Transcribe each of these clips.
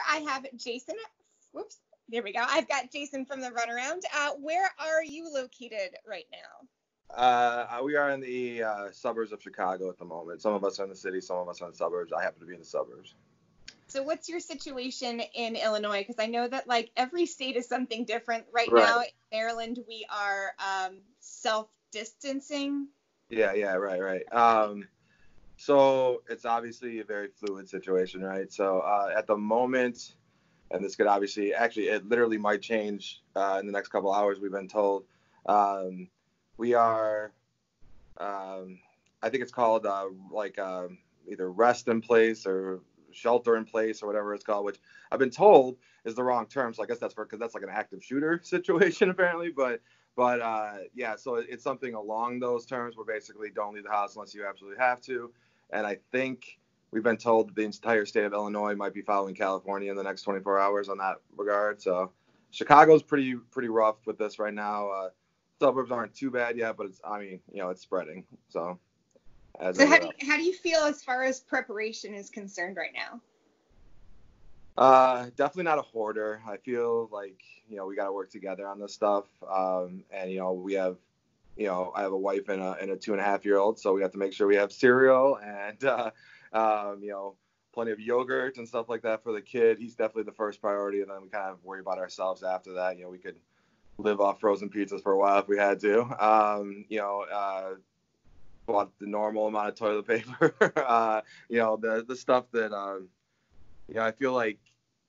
I have Jason. Whoops. There we go. I've got Jason from the Runaround. Where are you located right now? We are in the suburbs of Chicago at the moment. Some of us are in the city, some of us are in the suburbs. I happen to be in the suburbs. So what's your situation in Illinois? Because I know that like every state is something different. Right Right. now in Maryland, we are self-distancing. Yeah, right. So it's obviously a very fluid situation, right? So at the moment, and this could obviously, actually, it literally might change in the next couple hours, we've been told. We are, I think it's called either rest in place or shelter in place or whatever it's called, which I've been told is the wrong term. So I guess because that's like an active shooter situation apparently. But yeah, so it's something along those terms where basically don't leave the house unless you absolutely have to. And I think we've been told that the entire state of Illinois might be following California in the next 24 hours on that regard. So Chicago's pretty rough with this right now. Suburbs aren't too bad yet, but it's spreading. So how do you feel as far as preparation is concerned right now? Definitely not a hoarder. I feel like, we got to work together on this stuff. And, we have, I have a wife and a 2.5-year-old, so we have to make sure we have cereal and, plenty of yogurt and stuff like that for the kid. He's definitely the first priority. And then we kind of worry about ourselves after that. We could live off frozen pizzas for a while if we had to. Bought the normal amount of toilet paper, the stuff that, I feel like,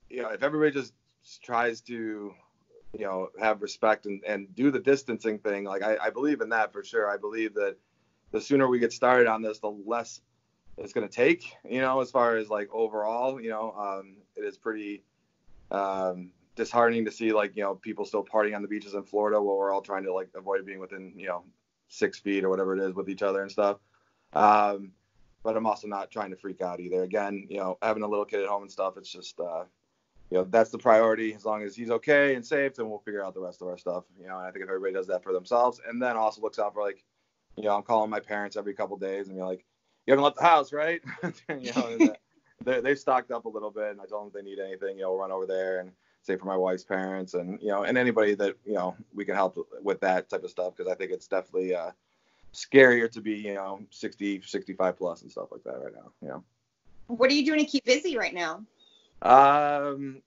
if everybody just tries to, have respect and do the distancing thing, like I believe in that for sure. I believe that the sooner we get started on this, the less it's going to take, as far as like overall, it is pretty disheartening to see like, people still partying on the beaches in Florida while we're all trying to like avoid being within, 6 feet or whatever it is with each other and stuff. But I'm also not trying to freak out either. Again, having a little kid at home and stuff, it's just, that's the priority. As long as he's okay and safe, then we'll figure out the rest of our stuff. And I think if everybody does that for themselves and then also looks out for like, I'm calling my parents every couple of days and be like, you haven't left the house, right? They've stocked up a little bit, and I told them if they need anything, we'll run over there and say for my wife's parents and, and anybody that, we can help with that type of stuff. Cause I think it's definitely, scarier to be, 60, 65 plus and stuff like that right now, What are you doing to keep busy right now?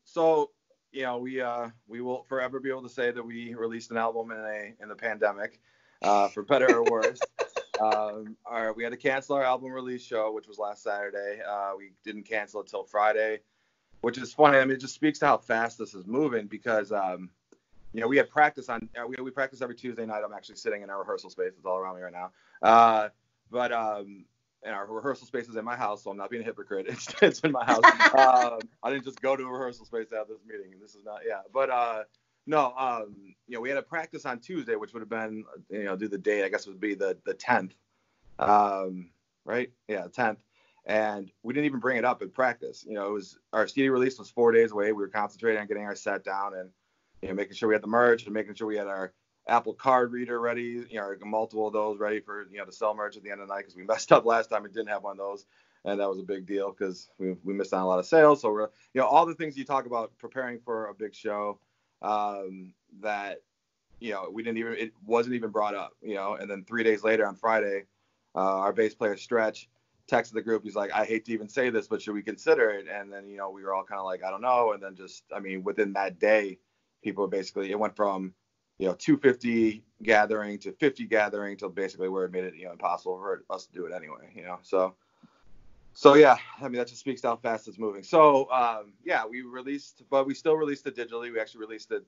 So, we will forever be able to say that we released an album in the pandemic, for better or worse. We had to cancel our album release show, which was last Saturday. We didn't cancel it till Friday, which is funny. I mean, it just speaks to how fast this is moving because, we had practice we practice every Tuesday night. I'm actually sitting in our rehearsal space. It's all around me right now. And our rehearsal space is in my house, so I'm not being a hypocrite. It's in my house. I didn't just go to a rehearsal space to have this meeting. This is not, But, no, we had a practice on Tuesday, which would have been, do the date, I guess it would be the 10th. Right? Yeah, 10th. And we didn't even bring it up in practice. It was our CD release was 4 days away. We were concentrating on getting our set down and, making sure we had the merch and making sure we had our Apple Card reader ready, multiple of those ready for, to sell merch at the end of the night because we messed up last time and didn't have one of those. And that was a big deal because we missed on a lot of sales. So we're, all the things you talk about preparing for a big show that, it wasn't even brought up, and then 3 days later on Friday, our bass player Stretch texted the group. He's like, I hate to even say this, but should we consider it? And then, we were all kind of like, I don't know. And then within that day, people basically, it went from, 250 gathering to 50 gathering till basically where it made it, impossible for us to do it anyway, So yeah, that just speaks to how fast it's moving. So, we released, but we still released it digitally. We actually released it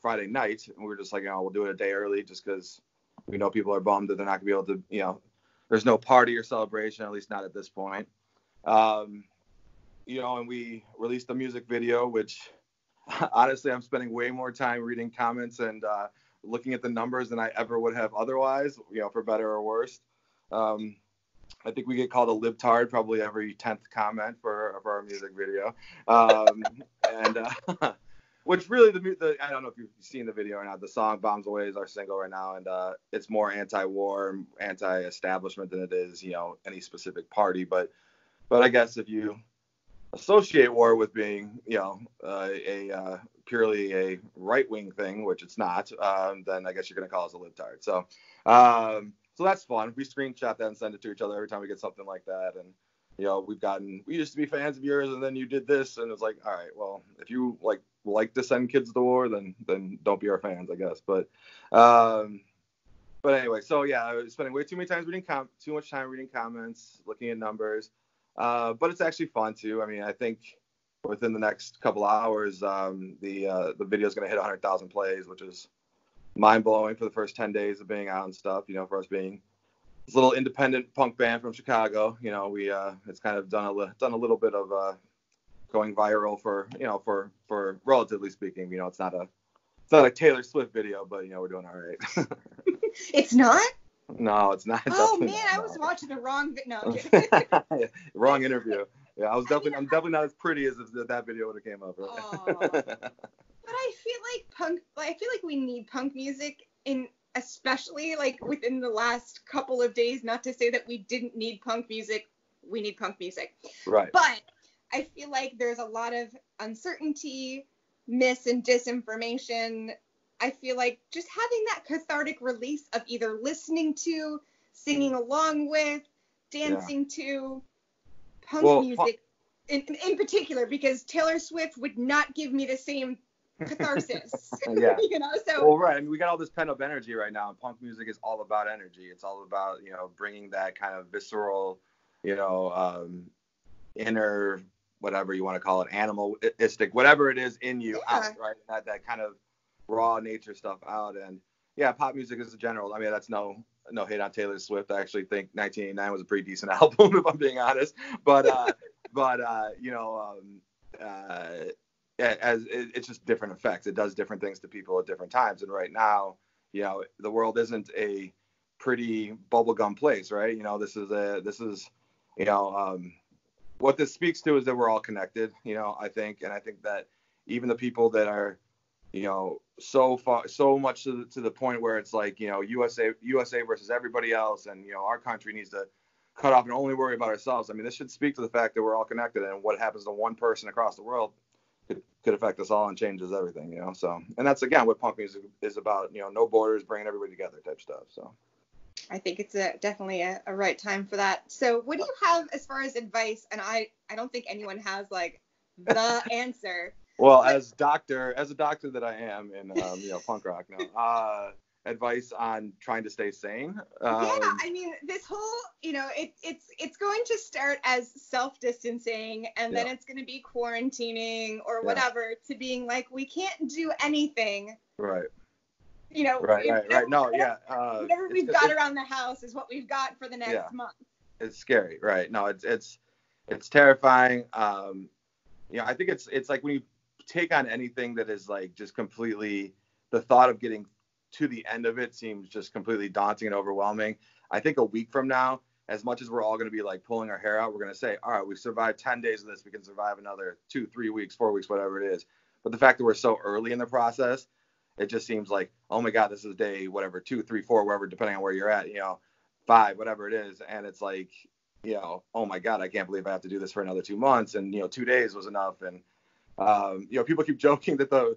Friday night, and we were just like, we'll do it a day early just because we know people are bummed that they're not going to be able to, there's no party or celebration, at least not at this point. And we released a music video, which honestly, I'm spending way more time reading comments and looking at the numbers than I ever would have otherwise, for better or worse. I think we get called a libtard probably every 10th comment for our music video. Which really, I don't know if you've seen the video or not. The song Bombs Away is our single right now. And it's more anti-war, anti-establishment than it is, any specific party. But I guess if you associate war with being, purely a right-wing thing, which it's not, then I guess you're going to call us a libtard. So that's fun. We screenshot that and send it to each other every time we get something like that. And, we used to be fans of yours, and then you did this, and it's like, all right, well, if you like to send kids to war, then don't be our fans, I guess. But anyway, so yeah, I was spending way too much time reading comments, looking at numbers. But it's actually fun too. I mean, I think within the next couple hours, the video is going to hit 100,000 plays, which is mind blowing for the first 10 days of being out and stuff. For us being this little independent punk band from Chicago, we it's kind of done a little bit of going viral for relatively speaking. It's not a Taylor Swift video, but we're doing all right. It's not? No, it's not. Oh man, I was watching the wrong video. No, wrong interview. Yeah, I'm definitely not as pretty as if that video would have came up. Right? But I feel like we need punk music especially within the last couple of days. Not to say that we didn't need punk music. We need punk music. Right. But I feel like there's a lot of uncertainty, mis and disinformation. I feel like just having that cathartic release of either listening to, singing along with, dancing to punk music in particular, because Taylor Swift would not give me the same catharsis. Yeah. So. Well, right. I mean, we got all this pent up energy right now, and punk music is all about energy. It's all about, bringing that kind of visceral, inner, whatever you want to call it, animalistic, whatever it is in you out, right? That kind of raw nature stuff out. And yeah, pop music is a general. I mean, that's no hate on Taylor Swift. I actually think 1989 was a pretty decent album, if I'm being honest. But as it's just different effects. It does different things to people at different times. And right now, the world isn't a pretty bubblegum place, right? This is what this speaks to is that we're all connected, I think that even the people that are, so much to the point where it's like, USA versus everybody else, and our country needs to cut off and only worry about ourselves. I mean, this should speak to the fact that we're all connected, and what happens to one person across the world could affect us all and changes everything, So, and that's again what punk music is about, no borders, bringing everybody together type stuff. So I think it's definitely a right time for that. So what do you have as far as advice? And I don't think anyone has the answer. Well, as a doctor that I am in punk rock now, advice on trying to stay sane. I mean, this whole it's going to start as self-distancing, and then it's going to be quarantining or whatever, to being we can't do anything. Right. Right. No, yeah. Whatever we've got around the house is what we've got for the next month. It's scary, right? No, it's terrifying. I think it's like when you take on anything that is just completely, the thought of getting to the end of it seems just completely daunting and overwhelming. I think a week from now, as much as we're all going to be pulling our hair out, we're going to say, all right, we've survived 10 days of this. We can survive another 2, 3 weeks, 4 weeks, whatever it is. But the fact that we're so early in the process, it just seems like, oh my God, this is day, whatever, 2, 3, 4, wherever, depending on where you're at, 5, whatever it is. And it's like, oh my God, I can't believe I have to do this for another 2 months. And, 2 days was enough. And, people keep joking that the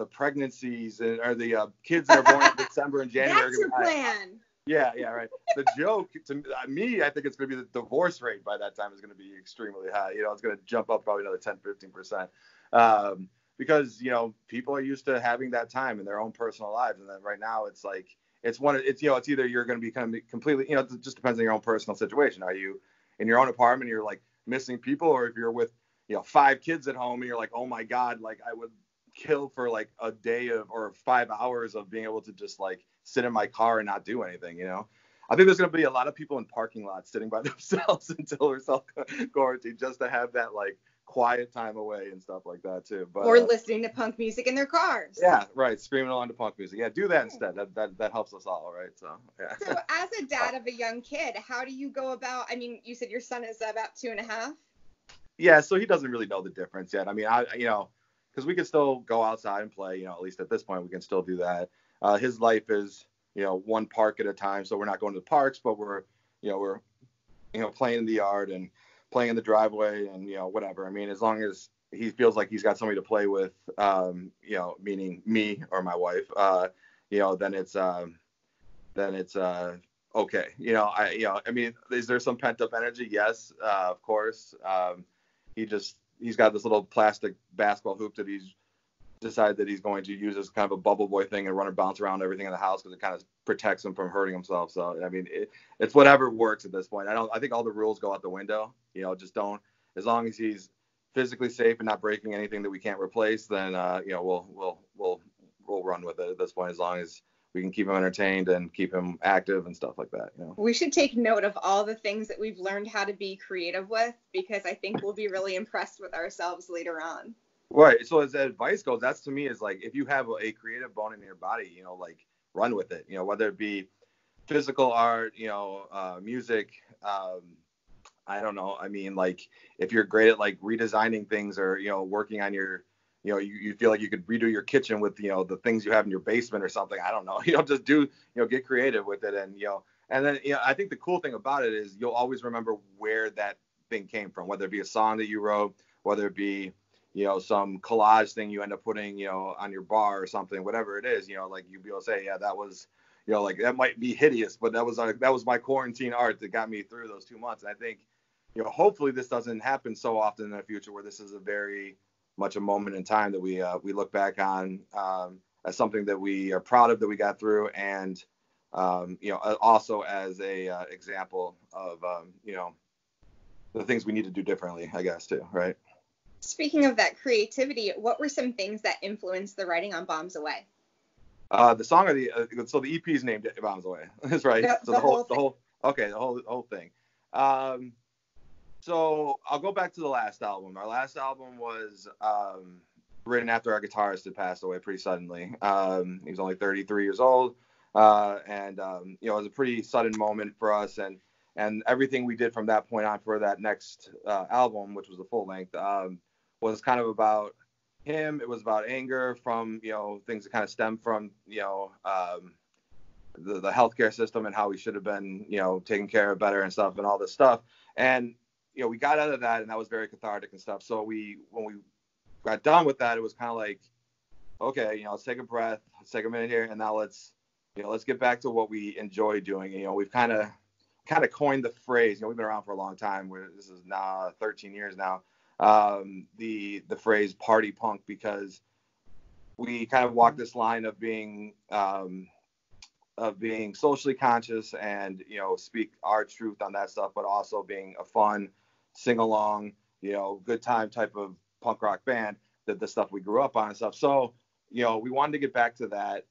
pregnancies or the kids that are born in December and January. That's your plan. Yeah, right. The joke to me, I think it's going to be the divorce rate by that time is going to be extremely high. It's going to jump up probably another 10, 15%. Because, people are used to having that time in their own personal lives. And then right now it's it's either you're going to be kind of completely, it just depends on your own personal situation. Are you in your own apartment, you're missing people, or if you're with, 5 kids at home and you're like, oh my God, I would kill for a day or 5 hours of being able to just sit in my car and not do anything, I think there's going to be a lot of people in parking lots sitting by themselves until we're self-quarantined, just to have that quiet time away and stuff like that too. But, or listening to punk music in their cars. Yeah, right. Screaming along to punk music. Yeah, do that instead. That helps us all, right? So, yeah. So as a dad of a young kid, how do you go about, I mean, you said your son is about 2.5? Yeah, so he doesn't really know the difference yet. I mean, because we can still go outside and play, at least at this point, we can still do that. His life is, one park at a time. So we're not going to the parks, but we're playing in the yard and playing in the driveway and, whatever. I mean, as long as he feels like he's got somebody to play with, meaning me or my wife, then it's okay. I mean, is there some pent up energy? Yes, of course. He's got this little plastic basketball hoop that he's decided that he's going to use as kind of a bubble boy thing and run and bounce around everything in the house because it kind of protects him from hurting himself. So, I mean, it's whatever works at this point. I think all the rules go out the window, just don't, as long as he's physically safe and not breaking anything that we can't replace, then, we'll run with it at this point, as long as we can keep him entertained and keep him active and stuff like that. We should take note of all the things that we've learned how to be creative with, because I think we'll be really impressed with ourselves later on. Right. So as advice goes, that's to me is like, if you have a creative bone in your body, like run with it, whether it be physical art, music, I don't know. I mean, like if you're great at like redesigning things or, working on your, you feel like you could redo your kitchen with, the things you have in your basement or something. I don't know, just do, get creative with it. And, and then, I think the cool thing about it is you'll always remember where that thing came from, whether it be a song that you wrote, whether it be, some collage thing you end up putting, on your bar or something, whatever it is, like you'd be able to say, yeah, that was, like that might be hideous, but that was my quarantine art that got me through those 2 months. And I think, hopefully this doesn't happen so often in the future, where this is a very much a moment in time that we look back on as something that we are proud of that we got through, and also as a example of the things we need to do differently, I guess, too, right? Speaking of that creativity, what were some things that influenced the writing on Bombs Away? The song or so the EP is named Bombs Away. That's right. The whole thing. So I'll go back to the last album. Our last album was written after our guitarist had passed away pretty suddenly. He was only 33 years old, and it was a pretty sudden moment for us, and everything we did from that point on for that next album, which was the full length, was kind of about him. It was about anger from, things that kind of stem from, the healthcare system and how we should have been, taken care of better and stuff and all this stuff. And, we got out of that, and that was very cathartic and stuff. So when we got done with that, it was kind of like, okay, let's take a breath, let's take a minute here, and now let's get back to what we enjoy doing. We've kind of coined the phrase, we've been around for a long time, this is now 13 years now, the phrase party punk, because we kind of walk this line of being socially conscious and, speak our truth on that stuff, but also being a fun, sing along, good time type of punk rock band, that the stuff we grew up on and stuff. So, we wanted to get back to that.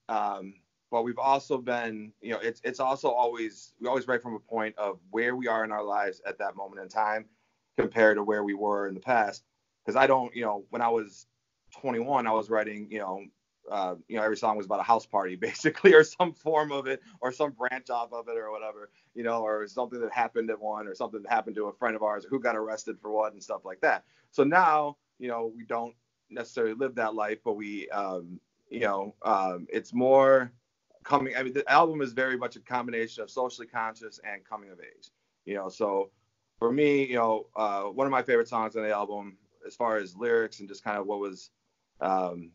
But we've also been, it's also always, we always write from a point of where we are in our lives at that moment in time compared to where we were in the past. Because I don't, when I was 21, I was writing, every song was about a house party basically, or some form of it, or some branch off of it or whatever, or something that happened at one, or something that happened to a friend of ours who got arrested for what and stuff like that. So now, we don't necessarily live that life, but we, it's more coming. I mean, the album is very much a combination of socially conscious and coming of age, so for me, one of my favorite songs on the album, as far as lyrics and just kind of what was kind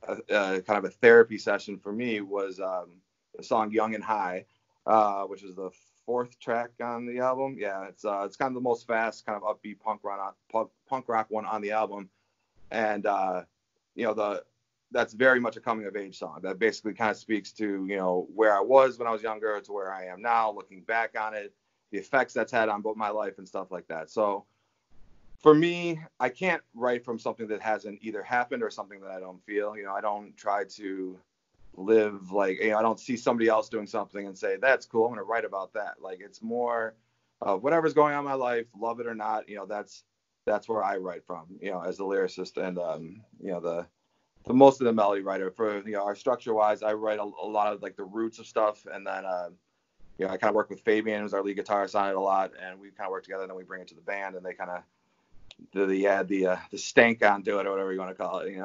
of a therapy session for me, was the song Young and High, which is the 4th track on the album. Yeah, it's kind of the most fast, kind of upbeat punk rock one on the album. And, that's very much a coming of age song that basically kind of speaks to, where I was when I was younger to where I am now, looking back on it, the effects that's had on both my life and stuff like that. So for me, I can't write from something that hasn't either happened or something that I don't feel. I don't try to live like, I don't see somebody else doing something and say, that's cool, I'm going to write about that. Like, it's more of whatever's going on in my life, love it or not, that's where I write from, as a lyricist and, the most of the melody writer. For, our structure wise, I write a lot of like the roots of stuff. And then, I kind of work with Fabian, who's our lead guitarist, on it a lot. And we kind of work together, and then we bring it to the band, and they kind of, they add the stank onto it, or whatever you want to call it,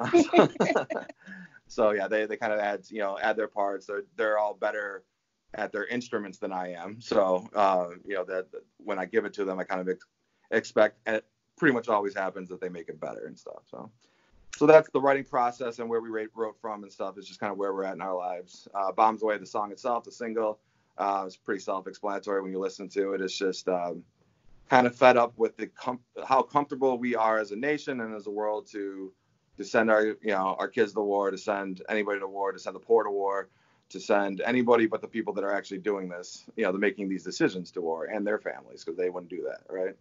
So yeah, they kind of add their parts. They're all better at their instruments than I am. So, that when I give it to them, I kind of expect, and it pretty much always happens that they make it better and stuff. So that's the writing process, and where we wrote from and stuff is just kind of where we're at in our lives. Bombs Away, the song itself, the single, is pretty self-explanatory when you listen to it. It's just kind of fed up with how comfortable we are as a nation and as a world to send our kids to war, to send anybody to war, to send the poor to war, to send anybody but the people that are actually doing this, they're making these decisions to war, and their families, because they wouldn't do that, right?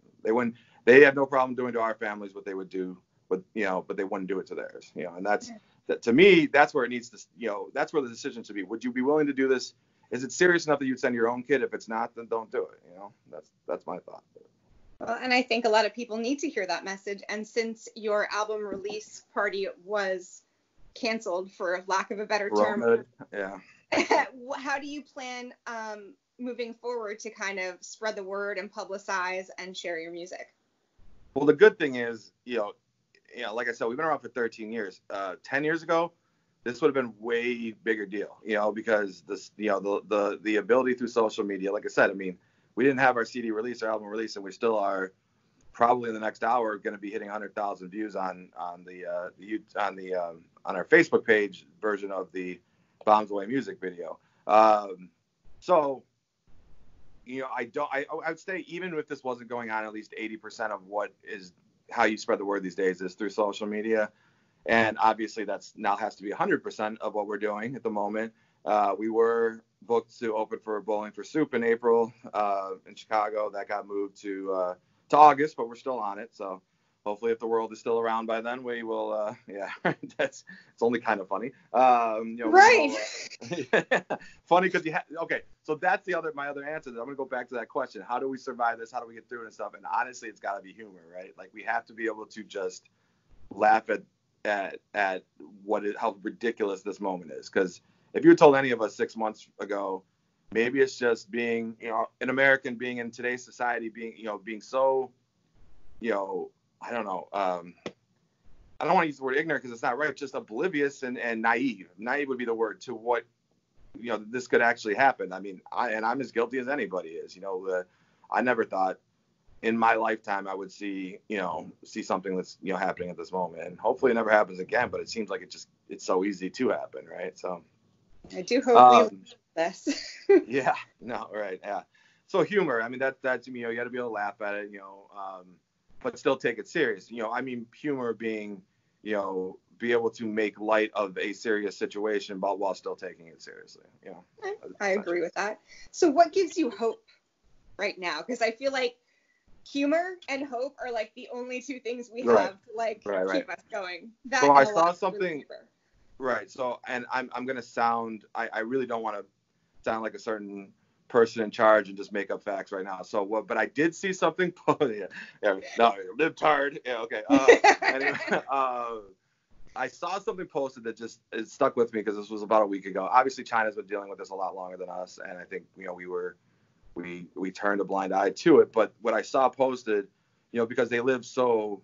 They have no problem doing to our families what they would do, but they wouldn't do it to theirs, and that to me, that's where it needs to, that's where the decision should be. Would you be willing to do this? Is it serious enough that you'd send your own kid? If it's not, then don't do it. That's my thought. Well, and I think a lot of people need to hear that message. And since your album release party was canceled, for lack of a better term, yeah. How do you plan moving forward to kind of spread the word and publicize and share your music? Well, the good thing is, like I said, we've been around for 13 years. 10 years ago, this would have been way bigger deal, because this, the ability through social media, like I said, I mean, we didn't have our CD release, our album release, and we still are probably in the next hour going to be hitting 100,000 views on our Facebook page version of the Bombs Away music video. So, I would say even if this wasn't going on, at least 80% of how you spread the word these days is through social media. And obviously that's now has to be 100% of what we're doing at the moment. We were booked to open for Bowling for Soup in April in Chicago. That got moved to August, but we're still on it. So hopefully, if the world is still around by then, we will. It's only kind of funny. Right. Funny because okay. So that's my other answer. I'm gonna go back to that question. How do we survive this? How do we get through it and stuff? And honestly, it's got to be humor, right? Like we have to be able to just laugh at how ridiculous this moment is. Because if you told any of us 6 months ago, maybe it's just being, an American, being in today's society, being so, I don't know. I don't want to use the word ignorant because it's not right. Just oblivious and naive. Naive would be the word to what, this could actually happen. I mean, I'm as guilty as anybody is. I never thought in my lifetime I would see something that's, happening at this moment. And hopefully it never happens again. But it seems like it's so easy to happen, right? So I do hope we this. Yeah. No. Right. Yeah. So humor. I mean, that to me, you got to be able to laugh at it, but still take it serious. I mean, humor being, be able to make light of a serious situation, but while still taking it seriously. I agree with that. So, what gives you hope right now? Because I feel like humor and hope are like the only two things we have to keep us going. So I saw something. Right. So, and I'm going to sound, I really don't want to sound like a certain person in charge and just make up facts right now. So, but I did see something. Lived hard. Yeah. Okay. Anyway, I saw something posted that it stuck with me because this was about a week ago. Obviously, China's been dealing with this a lot longer than us. And I think, we turned a blind eye to it. But what I saw posted, because they live so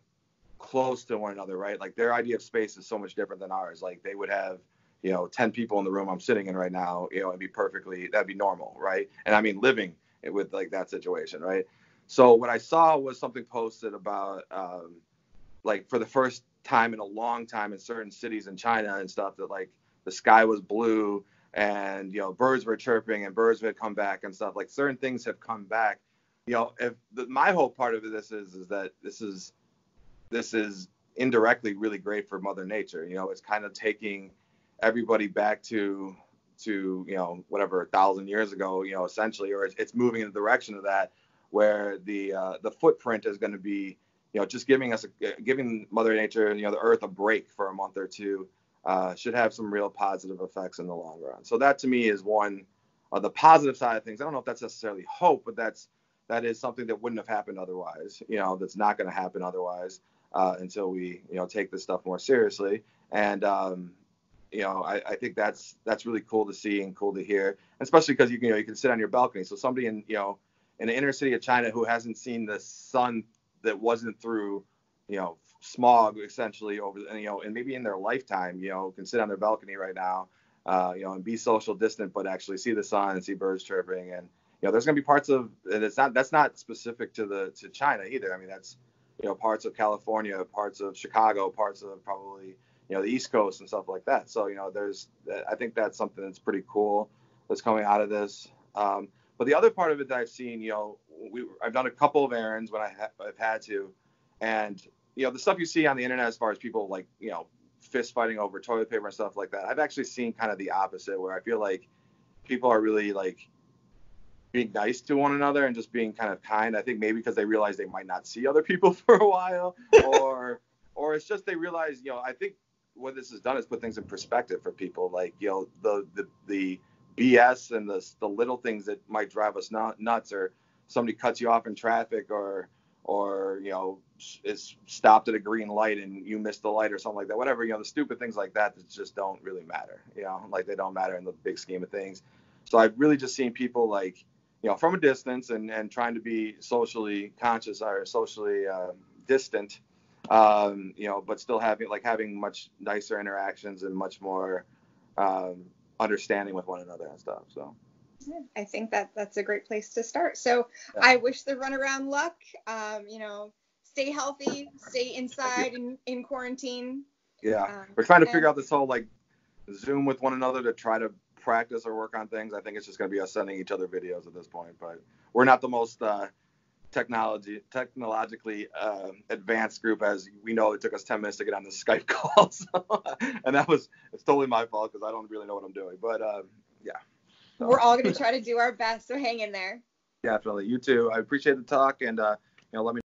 close to one another, right? Like their idea of space is so much different than ours. Like they would have, 10 people in the room I'm sitting in right now, that'd be normal, right? And I mean living with like that situation, right? So what I saw was something posted about like for the first time in a long time in certain cities in China and stuff, that like the sky was blue and birds were chirping and birds would come back and stuff. Like certain things have come back. My whole part of this is that this is indirectly really great for Mother Nature. It's kind of taking everybody back to whatever 1,000 years ago, essentially, or it's moving in the direction of that, where the footprint is going to be, just giving Mother Nature, the Earth a break for a month or two, should have some real positive effects in the long run. So that to me is one of the positive side of things. I don't know if that's necessarily hope, but that is something that wouldn't have happened otherwise. That's not going to happen otherwise. Until we, take this stuff more seriously. And, I think that's really cool to see and cool to hear, especially because, you can sit on your balcony. So somebody in the inner city of China who hasn't seen the sun that wasn't through, smog essentially over, and maybe in their lifetime, can sit on their balcony right now, and be social distant, but actually see the sun and see birds chirping and, there's going to be parts of, and that's not specific to China either. I mean, that's, parts of California, parts of Chicago, parts of probably, the East Coast and stuff like that. So, I think that's something that's pretty cool that's coming out of this. But the other part of it that I've seen, I've done a couple of errands when I've had to, and, the stuff you see on the internet as far as people like, fist fighting over toilet paper and stuff like that, I've actually seen kind of the opposite, where I feel like people are really like being nice to one another and just being kind of kind. I think maybe because they realize they might not see other people for a while, or it's just they realize, I think what this has done is put things in perspective for people. Like, the BS and the little things that might drive us nuts, or somebody cuts you off in traffic, or is stopped at a green light and you missed the light or something like that. Whatever, the stupid things like that just don't really matter. Like they don't matter in the big scheme of things. So I've really just seen people like, from a distance and trying to be socially conscious or socially distant, but still having much nicer interactions and much more understanding with one another and stuff. So I think that's a great place to start. So yeah. I wish the runaround luck. Stay healthy, stay inside in quarantine. Yeah, we're trying to figure out this whole like Zoom with one another to try to practice or work on things. I think it's just going to be us sending each other videos at this point, but we're not the most technologically advanced group, as we know. It took us 10 minutes to get on the Skype call, and it's totally my fault because I don't really know what I'm doing, but yeah. So. We're all going to try to do our best, so hang in there. Definitely. You too. I appreciate the talk, and let me